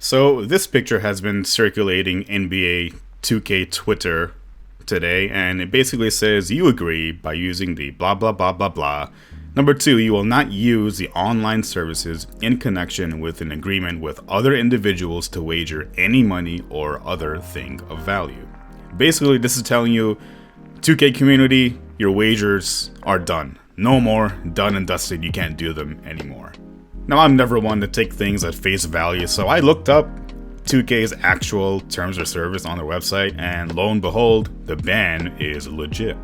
So this picture has been circulating NBA 2K Twitter today, and it basically says you agree by using the blah blah blah blah blah. Number 2, you will not use the online services in connection with an agreement with other individuals to wager any money or other thing of value. Basically, this is telling you, 2K community, your wagers are done. No more, done and dusted, you can't do them anymore. Now, I'm never one to take things at face value, so I looked up 2K's actual terms of service on their website, and lo and behold, the ban is legit.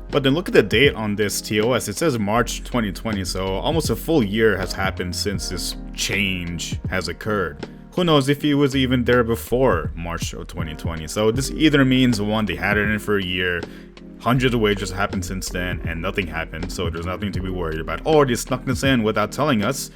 But then look at the date on this TOS. It says March 2020, so almost a full year has happened since this change has occurred. Who knows if he was even there before March of 2020. So this either means, one, they had it in for a year, hundreds of wagers happened since then, and nothing happened, so there's nothing to be worried about. Or they snuck this in without telling us,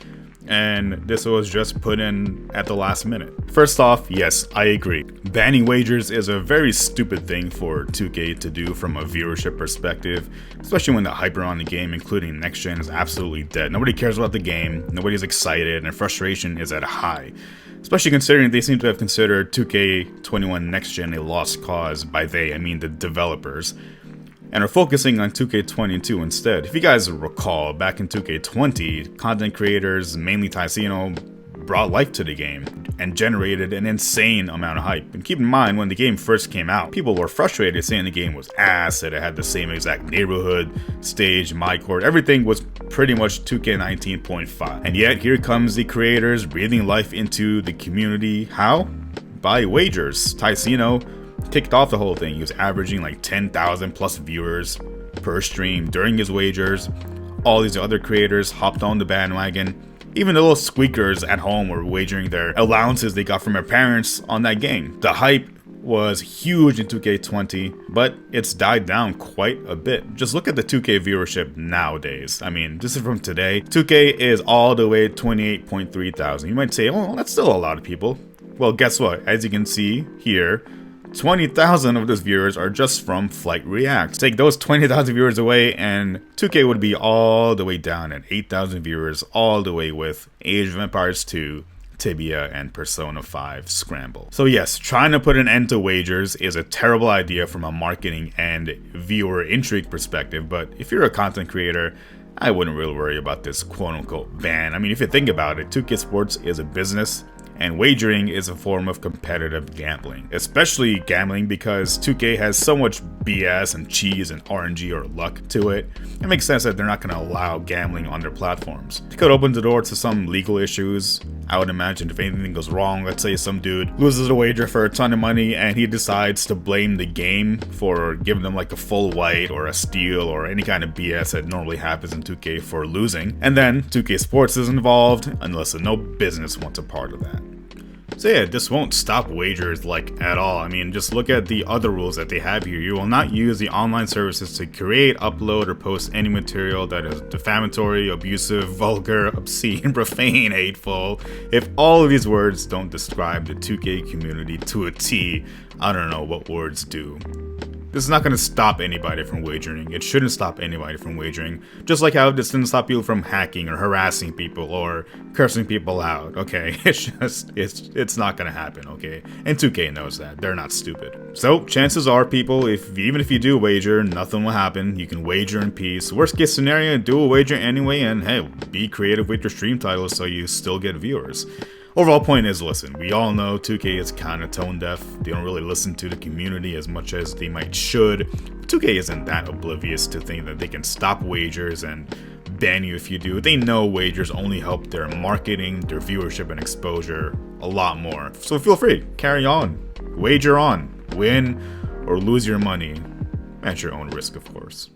and this was just put in at the last minute. First off, yes, I agree. Banning wagers is a very stupid thing for 2K to do from a viewership perspective, especially when the hype around the game, including next gen, is absolutely dead. Nobody cares about the game, nobody's excited, and frustration is at a high. Especially considering they seem to have considered 2K21 next gen a lost cause. By they, I mean the developers, and are focusing on 2K22 instead. If you guys recall, back in 2K20, content creators, mainly Ticino, brought life to the game and generated an insane amount of hype. And keep in mind, when the game first came out, people were frustrated saying the game was ass, that it had the same exact neighborhood, stage, my court, everything was pretty much 2K19.5. And yet, here comes the creators breathing life into the community. How? By wagers. Ticino kicked off the whole thing. He was averaging like 10,000 plus viewers per stream during his wagers. All these other creators hopped on the bandwagon. Even the little squeakers at home were wagering their allowances they got from their parents on that game. The hype was huge in 2K20, but it's died down quite a bit. Just look at the 2K viewership nowadays. I mean, this is from today. 2K is all the way at 28.3 thousand. You might say, oh, that's still a lot of people. Well, guess what? As you can see here, 20,000 of those viewers are just from Flight React. Take those 20,000 viewers away and 2K would be all the way down at 8,000 viewers, all the way with Age of Empires 2, Tibia, and Persona 5 Scramble. So yes, trying to put an end to wagers is a terrible idea from a marketing and viewer intrigue perspective, but if you're a content creator, I wouldn't really worry about this quote-unquote ban. I mean, if you think about it, 2K Sports is a business, and wagering is a form of competitive gambling. Especially gambling because 2K has so much BS and cheese and RNG or luck to it. It makes sense that they're not going to allow gambling on their platforms. It could open the door to some legal issues. I would imagine if anything goes wrong, let's say some dude loses a wager for a ton of money and he decides to blame the game for giving them like a full white or a steal or any kind of BS that normally happens in 2K for losing. And then 2K Sports is involved, and listen, no business wants a part of that. So yeah, this won't stop wagers like at all. I mean, just look at the other rules that they have here. You will not use the online services to create, upload, or post any material that is defamatory, abusive, vulgar, obscene, profane, hateful. If all of these words don't describe the 2K community to a T, I don't know what words do. This is not going to stop anybody from wagering. It shouldn't stop anybody from wagering. Just like how this didn't stop people from hacking or harassing people or cursing people out, okay? It's not going to happen, okay? And 2K knows that. They're not stupid. So, chances are, people, even if you do wager, nothing will happen. You can wager in peace. Worst case scenario, do a wager anyway, and hey, be creative with your stream titles so you still get viewers. Overall point is, listen, we all know 2K is kind of tone deaf. They don't really listen to the community as much as they might should. 2K isn't that oblivious to think that they can stop wagers and ban you if you do. They know wagers only help their marketing, their viewership, and exposure a lot more. So feel free, carry on, wager on, win or lose your money at your own risk, of course.